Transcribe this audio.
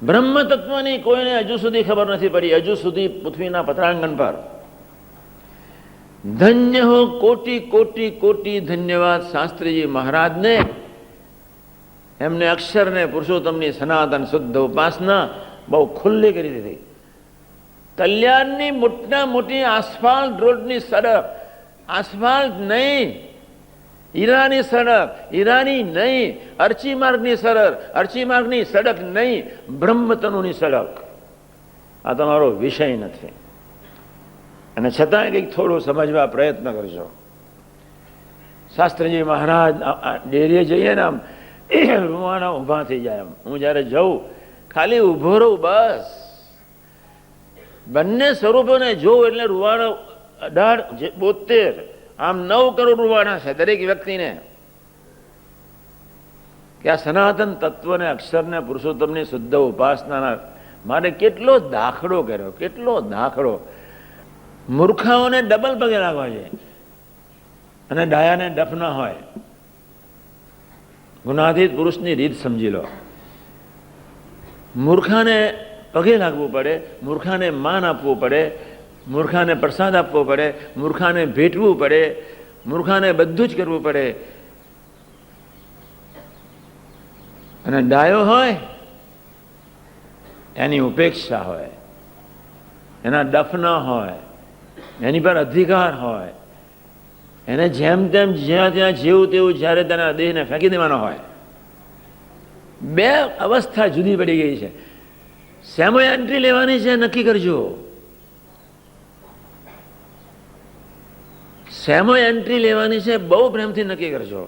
બ્રહ્મ તત્વની કોઈને હજુ સુધી ખબર નથી પડી, હજુ સુધી પૃથ્વીના પતરાંગણ પર. ધન્ય હો, કોટી કોટી કોટી ધન્યવાદ શાસ્ત્રીજી મહારાજને. એમને અક્ષરને પુરુષોત્તમની સનાતન શુદ્ધ ઉપાસના બહુ ખુલ્લી કરી દીધી. કલ્યાણની મોટા મોટી આસફાલ્ટ રોડની સડક, આસફાલ્ટ નહીં, હીરાની સડક, હીરાની નહીં, અરચી માર્ગની સડક, અરચી માર્ગની સડક નહીં, બ્રહ્મતનુની સડક. આ તમારો વિષય નથી. અને છતાં કંઈક થોડું સમજવા પ્રયત્ન કરજો. શાસ્ત્રીજી મહારાજ ડેરીએ જઈએ ને આમ રૂવાણા ઊભા થઈ જાય. હું જ્યારે જઉં ખાલી ઊભો રહું બસ. બંને સ્વરૂપોને જોઉં એટલે રૂવાણો 1872 આમ 9 કરોડ રૂવાણા છે દરેક વ્યક્તિને. કે આ સનાતન તત્વને અક્ષરને પુરુષોત્તમની શુદ્ધ ઉપાસનાના મારે કેટલો દાખલો કર્યો, કેટલો દાખલો. મૂર્ખાઓને ડબલ પગે લાગવા છે અને ડાયાને ડફ ના હોય. ગુનાધિત પુરુષની રીત સમજી લો. મૂર્ખાને પગે લાગવું પડે, મૂર્ખાને માન આપવું પડે, મૂર્ખાને પ્રસાદ આપવો પડે, મૂર્ખાને ભેટવું પડે, મૂર્ખાને બધું જ કરવું પડે. અને ડાયો હોય એની ઉપેક્ષા હોય, એના ડફ ના હોય, એની પર અધિકાર હોય, એને જેમ તેમ જ્યાં ત્યાં જેવું તેવું જ્યારે તેના દેહને ફેંકી દેવાનો હોય. બે અવસ્થા જુદી પડી ગઈ છે. શેમાં એન્ટ્રી લેવાની છે નક્કી કરજો. શેમાં એન્ટ્રી લેવાની છે બહુ પ્રેમથી નક્કી કરજો.